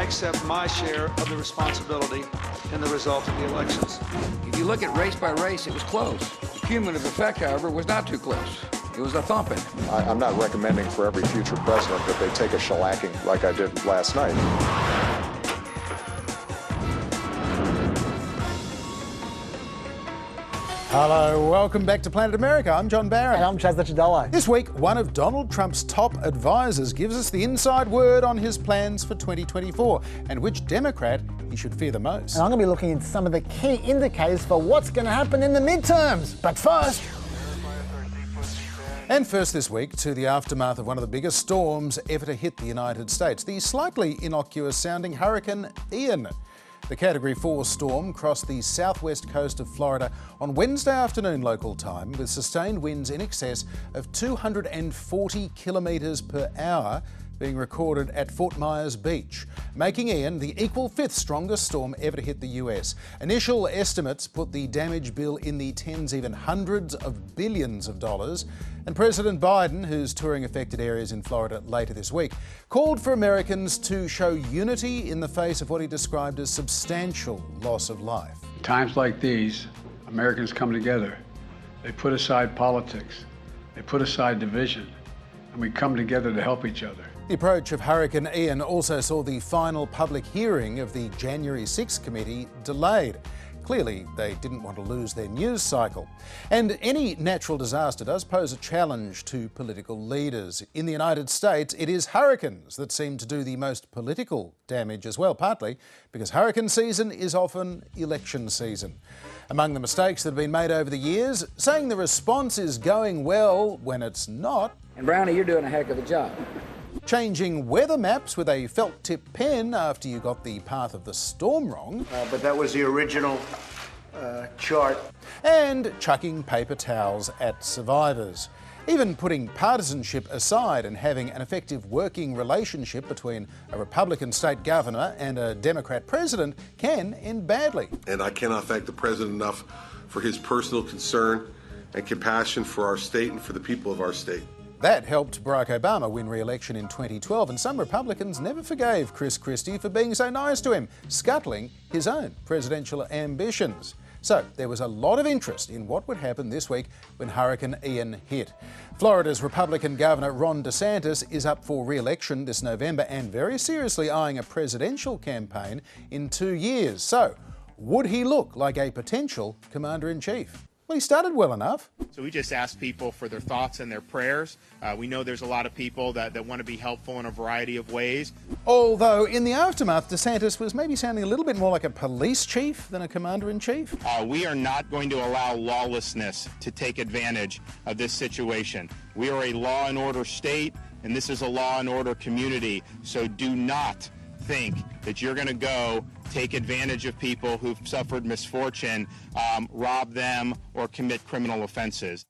I accept my share of the responsibility in the result of the elections. If you look at race by race, it was close. The cumulative effect, however, was not too close. It was a thumping. I'm not recommending for every future president that they take a shellacking like I did last night. Hello, welcome back to Planet America. I'm John Barron. And I'm Licciardello. This week, one of Donald Trump's top advisors gives us the inside word on his plans for 2024 and which Democrat he should fear the most. And I'm going to be looking into some of the key indicators for what's going to happen in the midterms. But first... And first this week, to the aftermath of one of the biggest storms ever to hit the United States, the slightly innocuous-sounding Hurricane Ian. The Category 4 storm crossed the southwest coast of Florida on Wednesday afternoon local time with sustained winds in excess of 240 kilometres per hour being recorded at Fort Myers Beach, making Ian the equal fifth strongest storm ever to hit the US. Initial estimates put the damage bill in the tens, even hundreds of billions of dollars. And President Biden, who's touring affected areas in Florida later this week, called for Americans to show unity in the face of what he described as substantial loss of life. Times like these, Americans come together. They put aside politics. They put aside division. And we come together to help each other. The approach of Hurricane Ian also saw the final public hearing of the January 6th committee delayed. Clearly, they didn't want to lose their news cycle. And any natural disaster does pose a challenge to political leaders. In the United States, it is hurricanes that seem to do the most political damage as well, partly because hurricane season is often election season. Among the mistakes that have been made over the years, saying the response is going well when it's not. And Brownie, you're doing a heck of a job. Changing weather maps with a felt-tip pen after you got the path of the storm wrong. But that was the original chart. And chucking paper towels at survivors. Even putting partisanship aside and having an effective working relationship between a Republican state governor and a Democrat president can end badly. And I cannot thank the president enough for his personal concern and compassion for our state and for the people of our state. That helped Barack Obama win re-election in 2012, and some Republicans never forgave Chris Christie for being so nice to him, scuttling his own presidential ambitions. So there was a lot of interest in what would happen this week when Hurricane Ian hit. Florida's Republican Governor Ron DeSantis is up for re-election this November and very seriously eyeing a presidential campaign in 2 years. So would he look like a potential commander-in-chief? Well, he started well enough. So we just ask people for their thoughts and their prayers. We know there's a lot of people that want to be helpful in a variety of ways. Although in the aftermath, DeSantis was maybe sounding a little bit more like a police chief than a commander-in-chief. We are not going to allow lawlessness to take advantage of this situation. We are a law and order state, and this is a law and order community. So do not think that you're going to go take advantage of people who've suffered misfortune, rob them, or commit criminal offenses.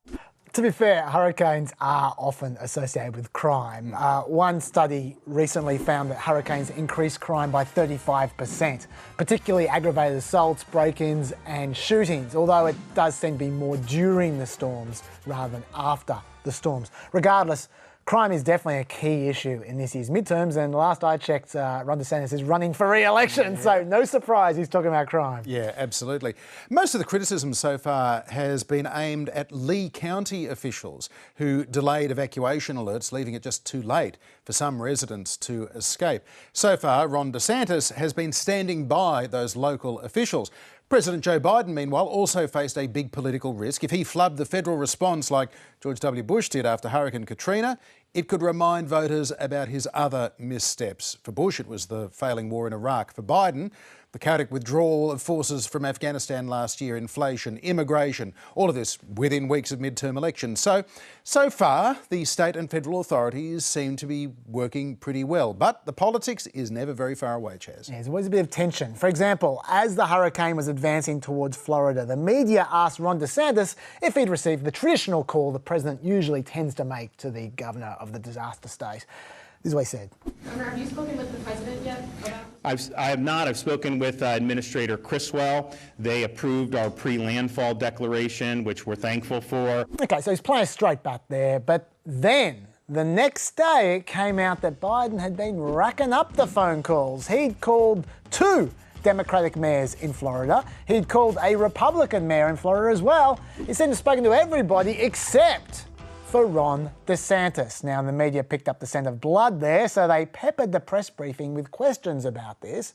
To be fair, hurricanes are often associated with crime. One study recently found that hurricanes increase crime by 35%, particularly aggravated assaults, break-ins and shootings, although it does seem to be more during the storms rather than after the storms. Regardless, crime is definitely a key issue in this year's midterms, and last I checked, Ron DeSantis is running for re-election, so no surprise he's talking about crime. Yeah, absolutely. Most of the criticism so far has been aimed at Lee County officials who delayed evacuation alerts, leaving it just too late for some residents to escape. So far, Ron DeSantis has been standing by those local officials. President Joe Biden, meanwhile, also faced a big political risk. If he flubbed the federal response like George W. Bush did after Hurricane Katrina, it could remind voters about his other missteps. For Bush, it was the failing war in Iraq. For Biden, the chaotic withdrawal of forces from Afghanistan last year, inflation, immigration, all of this within weeks of midterm elections. So far, the state and federal authorities seem to be working pretty well. But the politics is never very far away, Chaz. Yeah, there's always a bit of tension. For example, as the hurricane was advancing towards Florida, the media asked Ron DeSantis if he'd received the traditional call the president usually tends to make to the governor of the disaster state. This is what he said. Governor, have you spoken with the president yet about I have not. I've spoken with Administrator Criswell. They approved our pre-landfall declaration, which we're thankful for. Okay, so he's playing straight back there, but then the next day it came out that Biden had been racking up the phone calls. He'd called 2 Democratic mayors in Florida. He'd called a Republican mayor in Florida as well. He seemed to have spoken to everybody except for Ron DeSantis. Now, the media picked up the scent of blood there, so they peppered the press briefing with questions about this,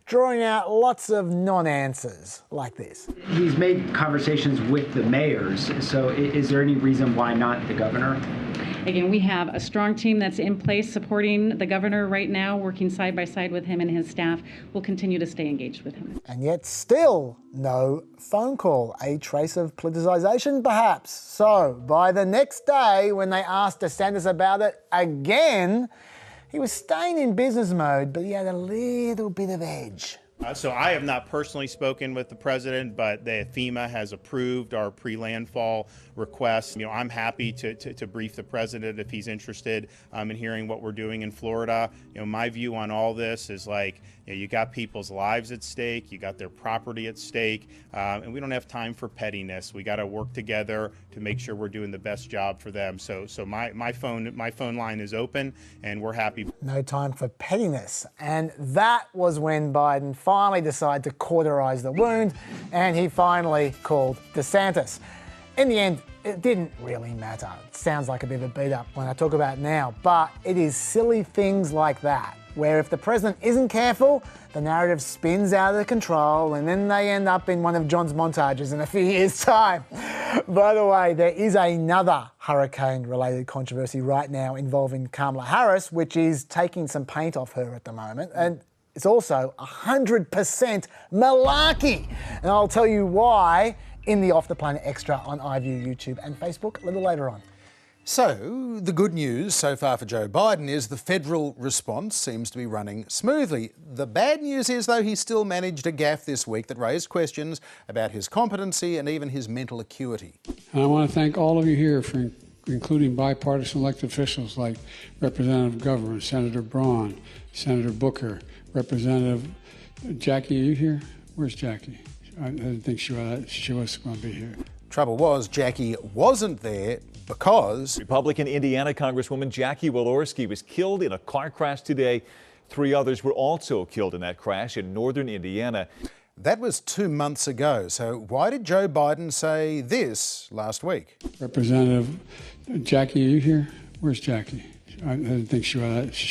drawing out lots of non-answers like this. He's made conversations with the mayors, so is there any reason why not the governor? Again, we have a strong team that's in place supporting the governor right now, working side by side with him and his staff. We'll continue to stay engaged with him. And yet still no phone call, a trace of politicisation perhaps. So by the next day when they asked DeSantis about it again, he was staying in business mode, but he had a little bit of edge. So I have not personally spoken with the president, but the FEMA has approved our pre-landfall request. You know, I'm happy to brief the president if he's interested in hearing what we're doing in Florida. You know, my view on all this is like, you got people's lives at stake, you got their property at stake, and we don't have time for pettiness. We got to work together to make sure we're doing the best job for them. So my phone line is open, and we're happy. No time for pettiness, and that was when Biden finally decided to cauterize the wound, and he finally called DeSantis. In the end, it didn't really matter. It sounds like a bit of a beat up when I talk about it now, but it is silly things like that, where if the president isn't careful, the narrative spins out of control and then they end up in one of John's montages in a few years' time. By the way, there is another hurricane-related controversy right now involving Kamala Harris, which is taking some paint off her at the moment, and it's also 100% malarkey. And I'll tell you why in the Off the Planet Extra on iView, YouTube and Facebook a little later on. So, the good news so far for Joe Biden is the federal response seems to be running smoothly. The bad news is, though, he still managed a gaffe this week that raised questions about his competency and even his mental acuity. And I want to thank all of you here for including bipartisan elected officials like Representative Governor, Senator Braun, Senator Booker, Representative Jackie. Are you here? Where's Jackie? I didn't think she was going to be here. Trouble was, Jackie wasn't there because Republican Indiana Congresswoman Jackie Walorski was killed in a car crash today. 3 others were also killed in that crash in northern Indiana. That was 2 months ago. So why did Joe Biden say this last week? Representative Jackie, are you here? Where's Jackie? I didn't think she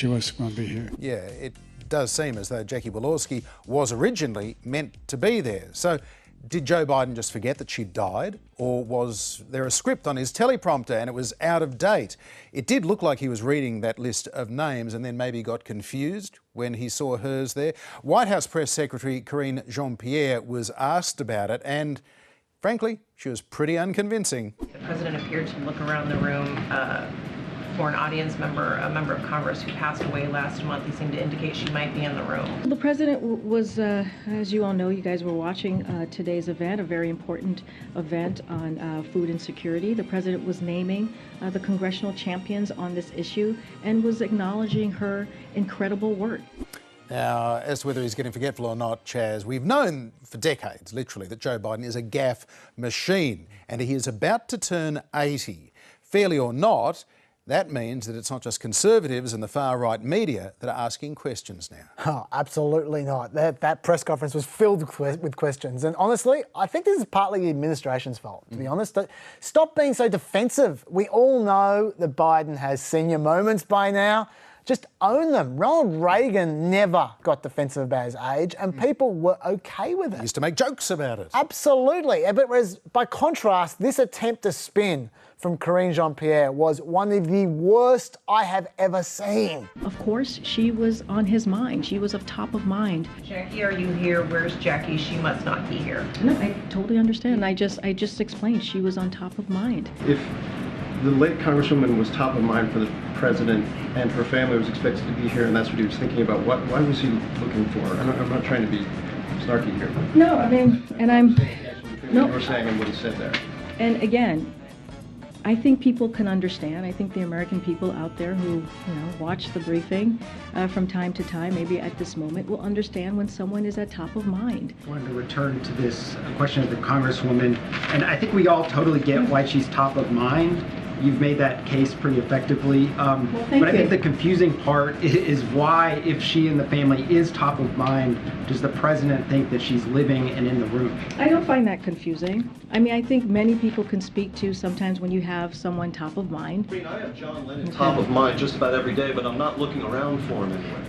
was going to be here. Yeah, it does seem as though Jackie Walorski was originally meant to be there. So did Joe Biden just forget that she died? Or was there a script on his teleprompter and it was out of date? It did look like he was reading that list of names and then maybe got confused when he saw hers there. White House Press Secretary Karine Jean-Pierre was asked about it and, frankly, she was pretty unconvincing. The president appeared to look around the room for an audience member, a member of Congress who passed away last month. He seemed to indicate she might be in the room. The president was, as you all know, you guys were watching today's event, a very important event on food insecurity. The president was naming the congressional champions on this issue and was acknowledging her incredible work. Now, as to whether he's getting forgetful or not, Chaz, we've known for decades, literally, that Joe Biden is a gaffe machine and he is about to turn 80. Fairly or not, that means that it's not just conservatives and the far-right media that are asking questions now. Oh, absolutely not. That press conference was filled with questions. And honestly, I think this is partly the administration's fault, to be honest. Stop being so defensive. We all know that Biden has senior moments by now. Just own them. Ronald Reagan never got defensive about his age and people were okay with it. He used to make jokes about it. Absolutely. But whereas, by contrast, this attempt to spin from Karine Jean-Pierre was one of the worst I have ever seen. Of course, she was on his mind. She was of top of mind. Jackie, are you here? Where's Jackie? She must not be here. No, I totally understand. I just explained she was on top of mind. If the late Congresswoman was top of mind for the president and her family was expected to be here and that's what he was thinking about, why was he looking for her? I'm not trying to be snarky here. No, I mean, and I'm... No. You were saying and what he said there. And again, I think people can understand. I think the American people out there who, watch the briefing from time to time, maybe at this moment, will understand when someone is at top of mind. I wanted to return to this question of the Congresswoman, and I think we all totally get why she's top of mind. you've made that case pretty effectively. But I think the confusing part is why, if she and the family is top of mind, does the president think that she's living and in the room? I don't find that confusing. I mean, I think many people can speak to sometimes when you have someone top of mind. I mean, I have John Lennon top of mind just about every day, but I'm not looking around for him anyway.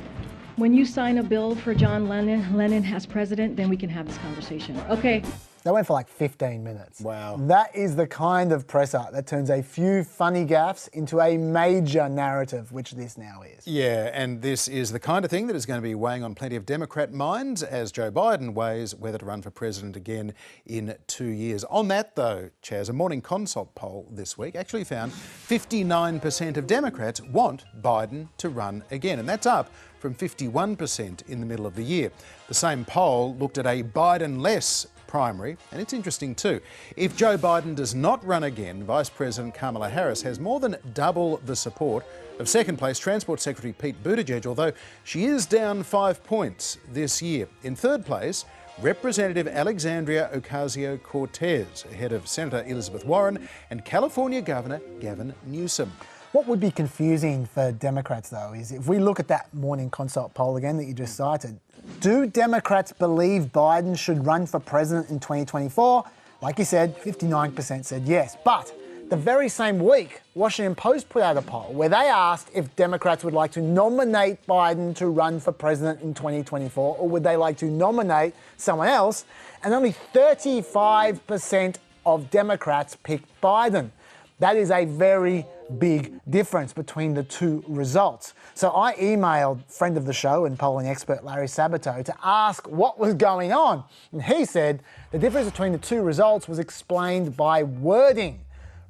When you sign a bill for John Lennon as president, then we can have this conversation. Okay. That went for like 15 minutes. Wow. That is the kind of presser that turns a few funny gaffes into a major narrative, which this now is. Yeah, and this is the kind of thing that is going to be weighing on plenty of Democrat minds as Joe Biden weighs whether to run for president again in 2 years. On that though, Chaz, a Morning Consult poll this week actually found 59% of Democrats want Biden to run again, and that's up from 51% in the middle of the year. The same poll looked at a Biden-less primary, and it's interesting too. If Joe Biden does not run again, Vice President Kamala Harris has more than double the support of second place Transport Secretary Pete Buttigieg, although she is down 5 points this year. In third place, Representative Alexandria Ocasio-Cortez, ahead of Senator Elizabeth Warren and California Governor Gavin Newsom. What would be confusing for Democrats, though, is if we look at that Morning Consult poll again that you just cited, do Democrats believe Biden should run for president in 2024? Like you said, 59% said yes. But the very same week, Washington Post put out a poll where they asked if Democrats would like to nominate Biden to run for president in 2024, or would they like to nominate someone else? And only 35% of Democrats picked Biden. That is a very big difference between the two results. So I emailed friend of the show and polling expert Larry Sabato to ask what was going on. And he said the difference between the two results was explained by wording.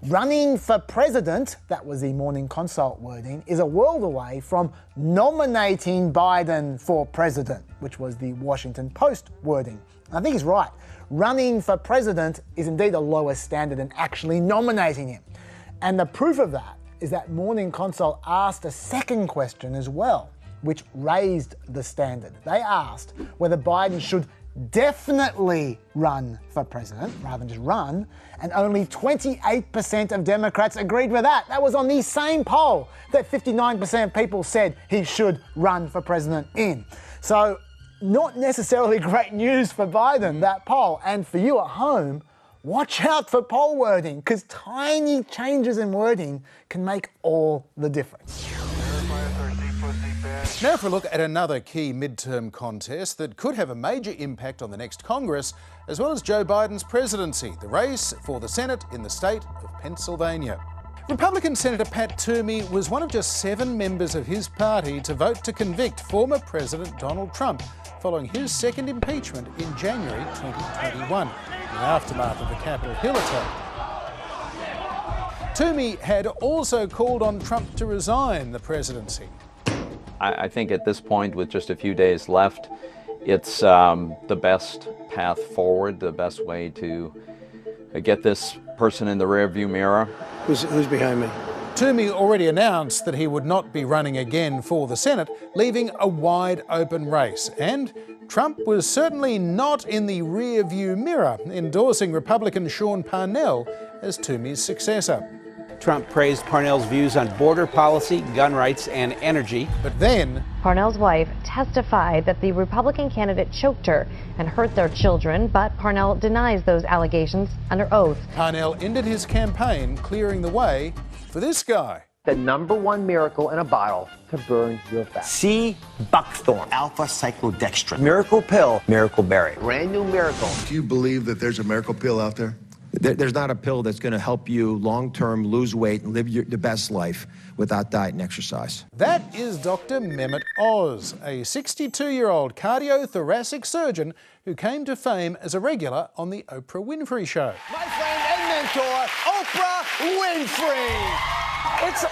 Running for president, that was the Morning Consult wording, is a world away from nominating Biden for president, which was the Washington Post wording. And I think he's right. Running for president is indeed a lower standard than actually nominating him. And the proof of that is that Morning Consult asked a second question as well, which raised the standard. They asked whether Biden should definitely run for president rather than just run, and only 28% of Democrats agreed with that. That was on the same poll that 59% of people said he should run for president in. So not necessarily great news for Biden, that poll. And for you at home, watch out for poll wording, because tiny changes in wording can make all the difference. Now for a look at another key midterm contest that could have a major impact on the next Congress, as well as Joe Biden's presidency, the race for the Senate in the state of Pennsylvania. Republican Senator Pat Toomey was one of just 7 members of his party to vote to convict former President Donald Trump following his second impeachment in January 2021, in the aftermath of the Capitol Hill attack. Toomey had also called on Trump to resign the presidency. I think at this point, with just a few days left, it's the best path forward, the best way to get this person in the rearview mirror. Who's behind me? Toomey already announced that he would not be running again for the Senate, leaving a wide open race. And Trump was certainly not in the rearview mirror, endorsing Republican Sean Parnell as Toomey's successor. Trump praised Parnell's views on border policy, gun rights, and energy. But then Parnell's wife testified that the Republican candidate choked her and hurt their children, but Parnell denies those allegations under oath. Parnell ended his campaign clearing the way for this guy. The #1 miracle in a bottle to burn your fat. C. buckthorn, alpha cyclodextrin, miracle pill, miracle berry. Brand new miracle. Do you believe that there's a miracle pill out there? There's not a pill that's going to help you long-term lose weight and live the best life without diet and exercise. That is Dr. Mehmet Oz, a 62-year-old cardiothoracic surgeon who came to fame as a regular on the Oprah Winfrey Show. My friend and mentor, Oprah Winfrey.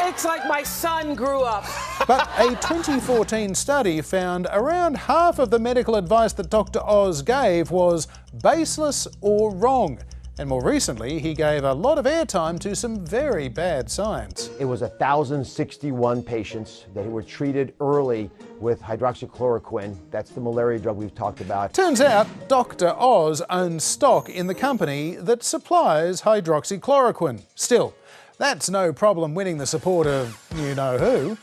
It's like my son grew up. But a 2014 study found around half of the medical advice that Dr. Oz gave was baseless or wrong. And more recently, he gave a lot of airtime to some very bad science. It was 1,061 patients that were treated early with hydroxychloroquine. That's the malaria drug we've talked about. Turns out Dr. Oz owns stock in the company that supplies hydroxychloroquine. Still, That's no problem winning the support of you-know-who.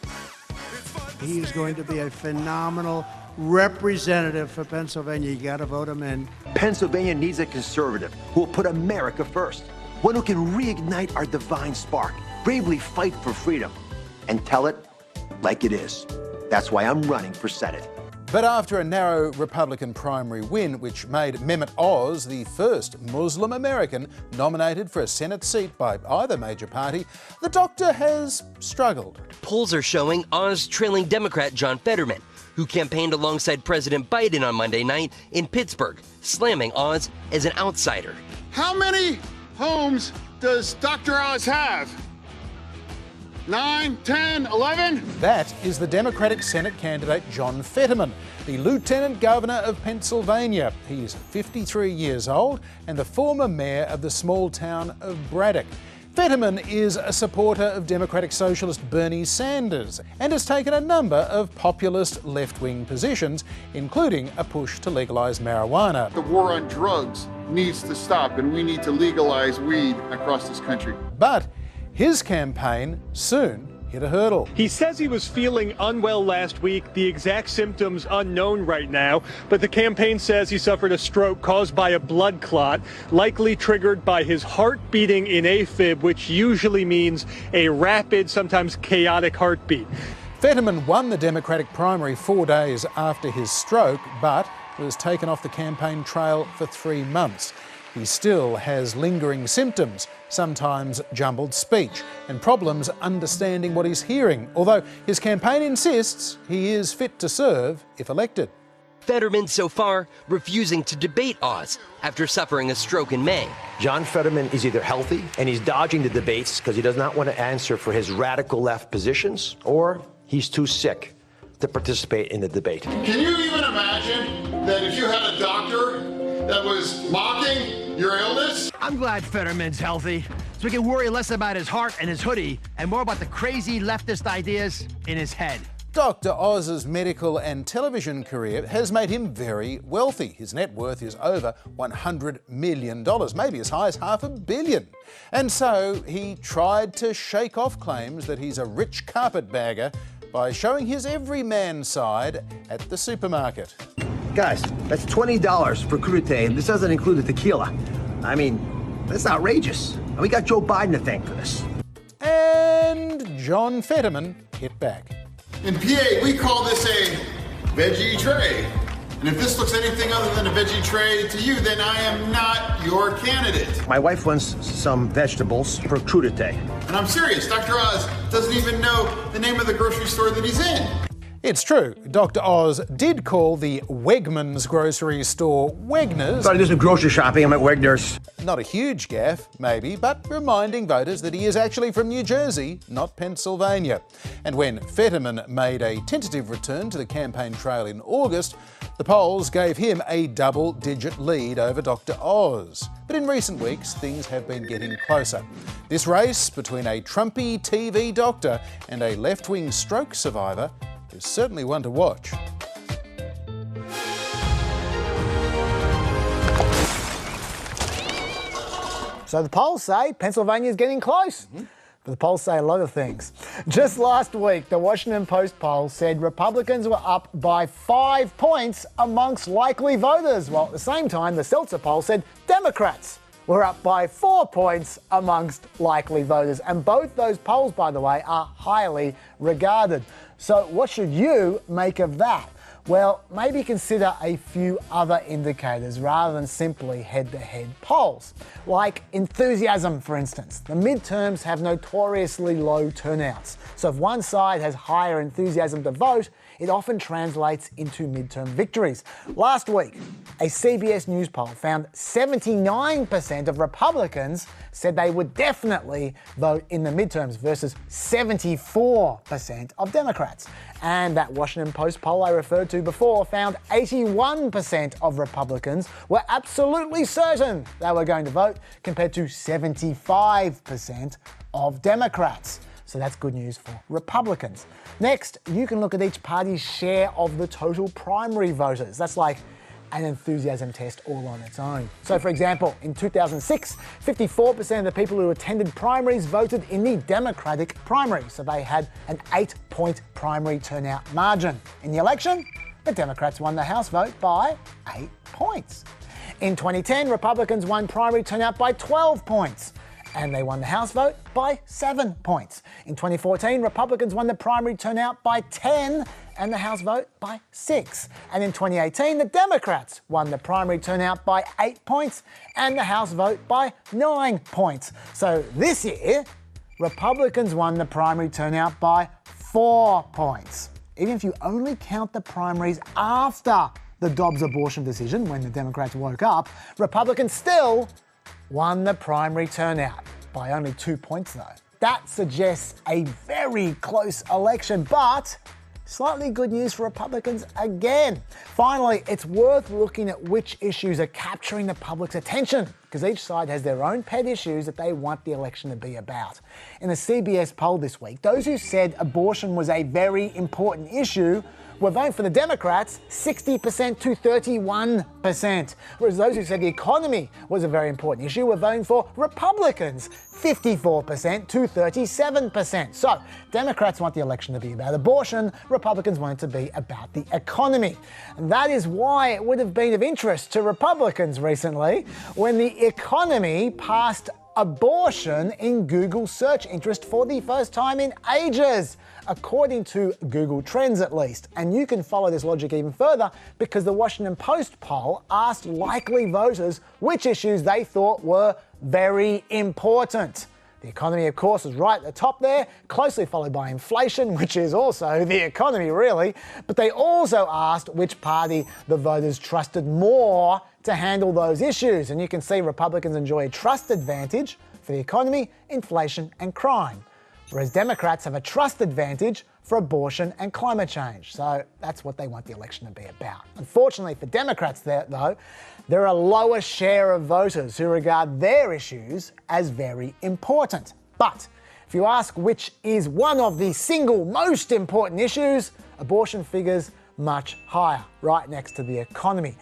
He is going to be a phenomenal representative for Pennsylvania. You got to vote him in. Pennsylvania needs a conservative who will put America first. One who can reignite our divine spark, bravely fight for freedom, and tell it like it is. That's why I'm running for Senate. But after a narrow Republican primary win, which made Mehmet Oz the first Muslim American nominated for a Senate seat by either major party, the doctor has struggled. Polls are showing Oz trailing Democrat John Fetterman, who campaigned alongside President Biden on Monday night in Pittsburgh, slamming Oz as an outsider. How many homes does Dr. Oz have? 9, 10, 11? That is the Democratic Senate candidate John Fetterman, the Lieutenant Governor of Pennsylvania. He is 53 years old and the former mayor of the small town of Braddock. Fetterman is a supporter of Democratic Socialist Bernie Sanders and has taken a number of populist left-wing positions, including a push to legalise marijuana. The war on drugs needs to stop, and we need to legalize weed across this country. But his campaign soon hit a hurdle. He says he was feeling unwell last week, the exact symptoms unknown right now, but the campaign says he suffered a stroke caused by a blood clot, likely triggered by his heart beating in AFib, which usually means a rapid, sometimes chaotic heartbeat. Fetterman won the Democratic primary 4 days after his stroke, but was taken off the campaign trail for 3 months. He still has lingering symptoms, sometimes jumbled speech, and problems understanding what he's hearing, although his campaign insists he is fit to serve if elected. Fetterman so far refusing to debate Oz after suffering a stroke in May. John Fetterman is either healthy and he's dodging the debates because he does not want to answer for his radical left positions, or he's too sick to participate in the debate. Can you even imagine that if you had a doctor that was mocking your illness? I'm glad Fetterman's healthy, so we can worry less about his heart and his hoodie and more about the crazy leftist ideas in his head. Dr. Oz's medical and television career has made him very wealthy. His net worth is over $100 million, maybe as high as $500 million. And so he tried to shake off claims that he's a rich carpetbagger by showing his everyman side at the supermarket. Guys, that's $20 for crudité, and this doesn't include the tequila. I mean, that's outrageous. And we got Joe Biden to thank for this. And John Fetterman hit back. In PA, we call this a veggie tray. And if this looks anything other than a veggie tray to you, then I am not your candidate. My wife wants some vegetables for crudité. And I'm serious, Dr. Oz doesn't even know the name of the grocery store that he's in. It's true, Dr. Oz did call the Wegmans grocery store Wegners. Thought I did some grocery shopping, I'm at Wegner's. Not a huge gaffe, maybe, but reminding voters that he is actually from New Jersey, not Pennsylvania. And when Fetterman made a tentative return to the campaign trail in August, the polls gave him a double-digit lead over Dr. Oz. But in recent weeks, things have been getting closer. This race between a Trumpy TV doctor and a left-wing stroke survivor is certainly one to watch. So the polls say Pennsylvania's getting close. But the polls say a lot of things. Just last week, the Washington Post poll said Republicans were up by 5 points amongst likely voters, while at the same time, the Seltzer poll said Democrats were up by 4 points amongst likely voters. And both those polls, by the way, are highly regarded. So what should you make of that? Well, maybe consider a few other indicators rather than simply head-to-head polls. Like enthusiasm, for instance. The midterms have notoriously low turnouts. So if one side has higher enthusiasm to vote, it often translates into midterm victories. Last week, a CBS News poll found 79% of Republicans said they would definitely vote in the midterms versus 74% of Democrats. And that Washington Post poll I referred to before found 81% of Republicans were absolutely certain they were going to vote, compared to 75% of Democrats. So that's good news for Republicans. Next, you can look at each party's share of the total primary voters. That's like an enthusiasm test all on its own. So for example, in 2006, 54% of the people who attended primaries voted in the Democratic primary. So they had an 8-point primary turnout margin. In the election, the Democrats won the House vote by 8 points. In 2010, Republicans won primary turnout by 12 points. And they won the House vote by 7 points. In 2014, Republicans won the primary turnout by 10 and the House vote by 6. And in 2018, the Democrats won the primary turnout by 8 points and the House vote by 9 points. So this year, Republicans won the primary turnout by 4 points. Even if you only count the primaries after the Dobbs abortion decision, when the Democrats woke up, Republicans still won the primary turnout by only 2 points though. That suggests a very close election, but slightly good news for Republicans again. Finally, it's worth looking at which issues are capturing the public's attention, because each side has their own pet issues that they want the election to be about. In a CBS poll this week, those who said abortion was a very important issue were voting for the Democrats 60% to 31%, whereas those who said the economy was a very important issue were voting for Republicans 54% to 37%. So Democrats want the election to be about abortion, Republicans want it to be about the economy. And that is why it would have been of interest to Republicans recently when the economy passed abortion in Google search interest for the first time in ages, according to Google Trends at least. And you can follow this logic even further because the Washington Post poll asked likely voters which issues they thought were very important. The economy, of course, is right at the top there, closely followed by inflation, which is also the economy, really. But they also asked which party the voters trusted more to handle those issues. And you can see Republicans enjoy a trust advantage for the economy, inflation, and crime, whereas Democrats have a trust advantage for abortion and climate change. So that's what they want the election to be about. Unfortunately for Democrats, though, there are a lower share of voters who regard their issues as very important. But if you ask which is one of the single most important issues, abortion figures much higher, right next to the economy.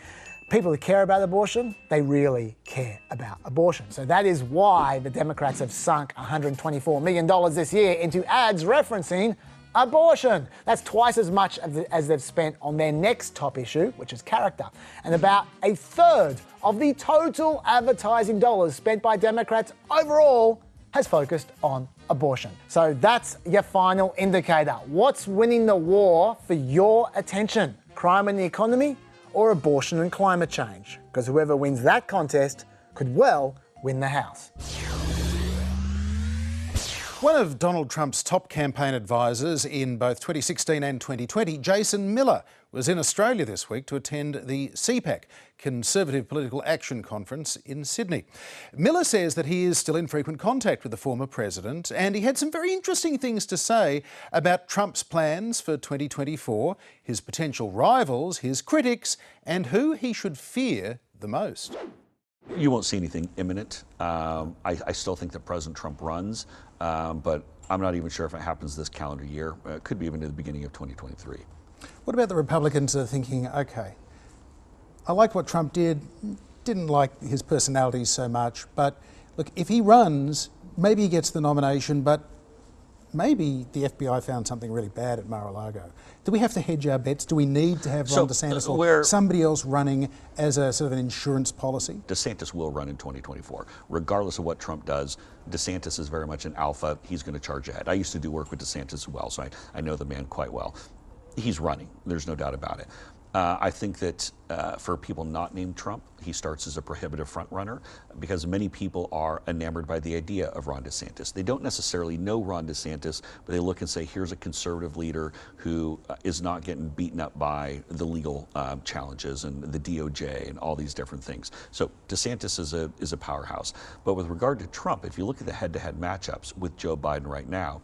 People who care about abortion, they really care about abortion. So that is why the Democrats have sunk $124 million this year into ads referencing abortion. That's twice as much as they've spent on their next top issue, which is character. And about a third of the total advertising dollars spent by Democrats overall has focused on abortion. So that's your final indicator. What's winning the war for your attention? Crime and the economy, or abortion and climate change? Because whoever wins that contest could well win the House. One of Donald Trump's top campaign advisors in both 2016 and 2020, Jason Miller, was in Australia this week to attend the CPAC, Conservative Political Action Conference in Sydney. Miller says that he is still in frequent contact with the former president, and he had some very interesting things to say about Trump's plans for 2024, his potential rivals, his critics, and who he should fear the most. You won't see anything imminent. I still think that President Trump runs, but I'm not even sure if it happens this calendar year. It could be even to the beginning of 2023. What about the Republicans that are thinking, okay, I like what Trump did, didn't like his personality so much, but look, if he runs, maybe he gets the nomination, but maybe the FBI found something really bad at Mar-a-Lago. Do we have to hedge our bets? Do we need to have Ron DeSantis or somebody else running as a sort of an insurance policy? DeSantis will run in 2024. Regardless of what Trump does, DeSantis is very much an alpha. He's going to charge ahead. I used to do work with DeSantis as well, so I know the man quite well. He's running. There's no doubt about it. I think that for people not named Trump, he starts as a prohibitive front runner because many people are enamored by the idea of Ron DeSantis. They don't necessarily know Ron DeSantis, but they look and say, here's a conservative leader who is not getting beaten up by the legal challenges and the DOJ and all these different things. So DeSantis is a powerhouse. But with regard to Trump, if you look at the head-to-head matchups with Joe Biden right now,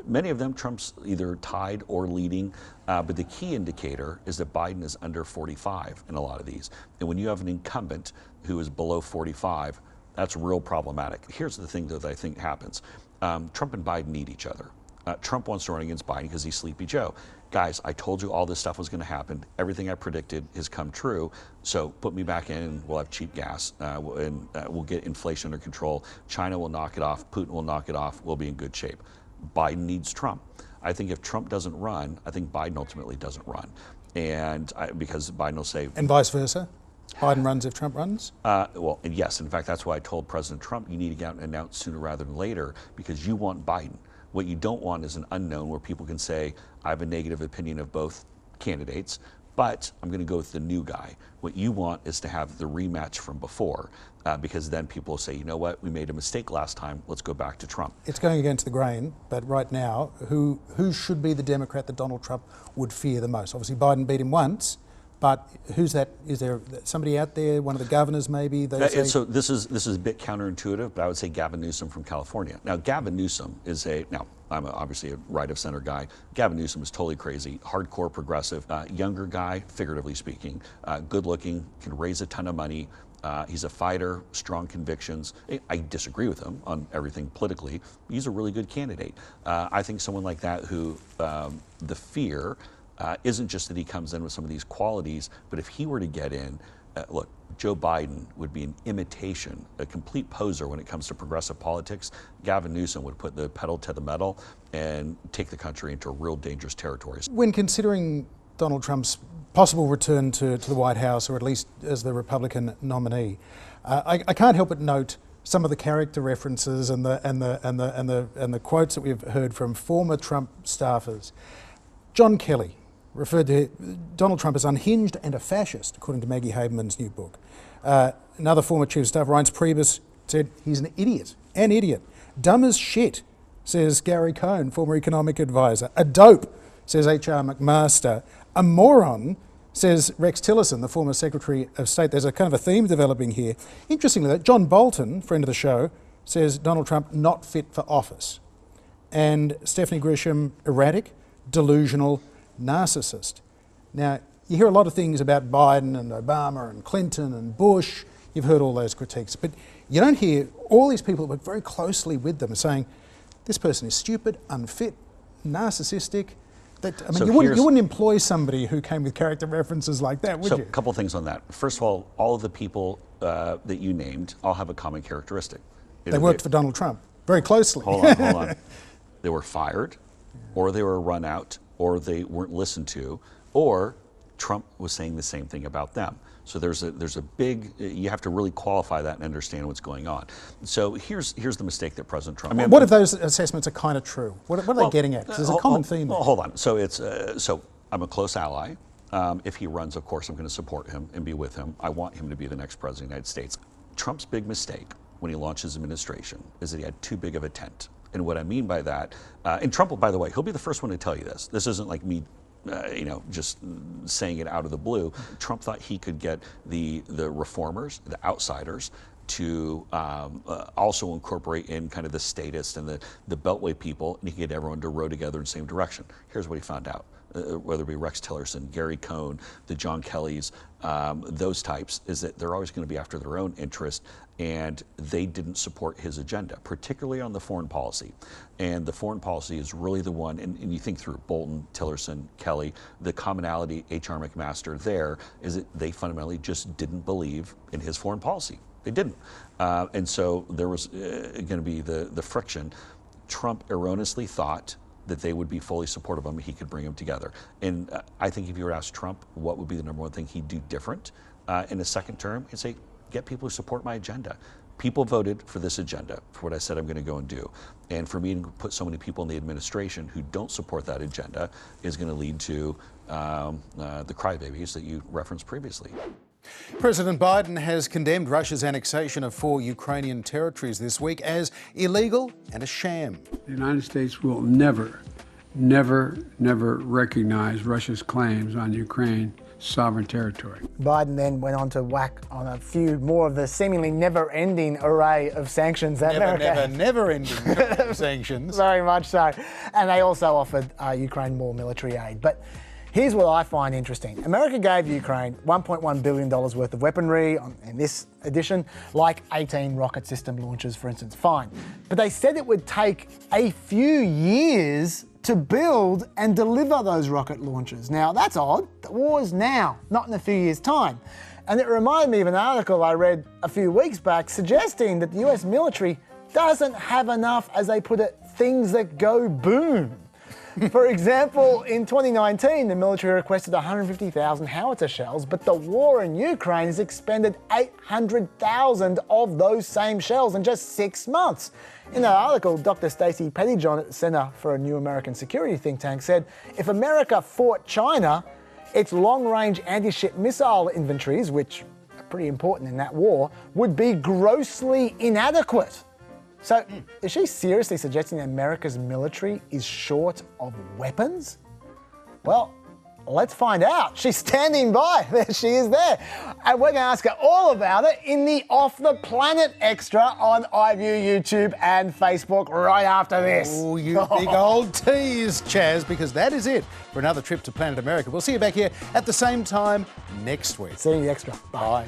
many of them Trump's either tied or leading, but the key indicator is that Biden is under 45 in a lot of these. And when you have an incumbent who is below 45, that's real problematic. Here's the thing that I think happens. Trump and Biden need each other. Trump wants to run against Biden because he's Sleepy Joe. Guys, I told you all this stuff was going to happen. Everything I predicted has come true. So put me back in and we'll have cheap gas and we'll get inflation under control. China will knock it off. Putin will knock it off. We'll be in good shape. Biden needs Trump. I think if Trump doesn't run, I think Biden ultimately doesn't run. And because Biden will say... And vice versa? Biden runs if Trump runs? Well, and yes. In fact, that's why I told President Trump, you need to get out and announce sooner rather than later because you want Biden. What you don't want is an unknown where people can say, I have a negative opinion of both candidates, but I'm going to go with the new guy. What you want is to have the rematch from before, because then people will say, you know what, we made a mistake last time, let's go back to Trump. It's going against the grain, but right now, who should be the Democrat that Donald Trump would fear the most? Obviously, Biden beat him once. But who's that? Is there somebody out there, one of the governors maybe? So this is a bit counterintuitive, but I would say Gavin Newsom from California. Now, Gavin Newsom is I'm obviously a right-of-center guy. Gavin Newsom is totally crazy, hardcore progressive, younger guy, figuratively speaking, good-looking, can raise a ton of money. He's a fighter, strong convictions. I disagree with him on everything politically. He's a really good candidate. I think someone like that who the fear isn't just that he comes in with some of these qualities, but if he were to get in, look, Joe Biden would be an imitation, a complete poser when it comes to progressive politics. Gavin Newsom would put the pedal to the metal and take the country into real dangerous territories. When considering Donald Trump's possible return to the White House, or at least as the Republican nominee, I can't help but note some of the character references and the quotes that we've heard from former Trump staffers. John Kelly referred to Donald Trump as unhinged and a fascist, according to Maggie Haberman's new book. Another former chief of staff, Reince Priebus, said he's an idiot. Dumb as shit, says Gary Cohn, former economic advisor. A dope, says H.R. McMaster. A moron, says Rex Tillerson, the former Secretary of State. There's a kind of a theme developing here. Interestingly, though, John Bolton, friend of the show, says Donald Trump not fit for office. And Stephanie Grisham, erratic, delusional, narcissist. Now, you hear a lot of things about Biden and Obama and Clinton and Bush. You've heard all those critiques, but you don't hear all these people that work very closely with them saying, this person is stupid, unfit, narcissistic. You wouldn't employ somebody who came with character references like that, would you? So, a couple things on that. First of all of the people that you named all have a common characteristic. They worked for Donald Trump very closely. Hold on. They were fired, or they were run out, or they weren't listened to, or Trump was saying the same thing about them. So there's a big, you have to really qualify that and understand what's going on. So here's the mistake that President Trump... what if those assessments are kind of true? What are they getting at? Because there's a common theme there. Hold on. So so I'm a close ally. If he runs, of course, I'm going to support him and be with him. I want him to be the next president of the United States. Trump's big mistake when he launched his administration is that he had too big of a tent. And what I mean by that, and Trump, by the way, he'll be the first one to tell you this. This isn't like me, just saying it out of the blue. Trump thought he could get the reformers, the outsiders, to also incorporate in kind of the statists and the Beltway people, and he could get everyone to row together in the same direction. Here's what he found out. Whether it be Rex Tillerson, Gary Cohn, the John Kellys, those types, is that they're always going to be after their own interest, and they didn't support his agenda, particularly on the foreign policy. And the foreign policy is really the one, and you think through Bolton, Tillerson, Kelly, the commonality, H.R. McMaster there, is that they fundamentally just didn't believe in his foreign policy. They didn't. And so there was going to be the friction. Trump erroneously thought that they would be fully supportive of him, he could bring them together. And I think if you were to ask Trump what would be the number one thing he'd do different in his second term, he'd say, get people who support my agenda. People voted for this agenda, for what I said I'm going to go and do. And for me to put so many people in the administration who don't support that agenda is going to lead to the crybabies that you referenced previously. President Biden has condemned Russia's annexation of 4 Ukrainian territories this week as illegal and a sham. The United States will never recognize Russia's claims on Ukraine sovereign territory. Biden then went on to whack on a few more of the seemingly never-ending array of sanctions that never-ending sanctions. Very much so. And they also offered Ukraine more military aid. But Here's what I find interesting. America gave Ukraine $1.1 billion worth of weaponry in this edition, like 18 rocket system launchers, for instance. Fine. But they said it would take a few years to build and deliver those rocket launchers. Now, that's odd. The war's now, not in a few years' time. And it reminded me of an article I read a few weeks back suggesting that the US military doesn't have enough, as they put it, things that go boom. For example, in 2019, the military requested 150,000 howitzer shells, but the war in Ukraine has expended 800,000 of those same shells in just 6 months. In that article, Dr. Stacey Pettyjohn at the Center for a New American Security think tank said, if America fought China, its long-range anti-ship missile inventories, which are pretty important in that war, would be grossly inadequate. So, is she seriously suggesting that America's military is short of weapons? Well, let's find out. She's standing by. There she is there. And we're going to ask her all about it in the Off the Planet Extra on iView, YouTube and Facebook right after this. Oh, you big old tease, Chaz, because that is it for another trip to Planet America. We'll see you back here at the same time next week. See you extra. Bye.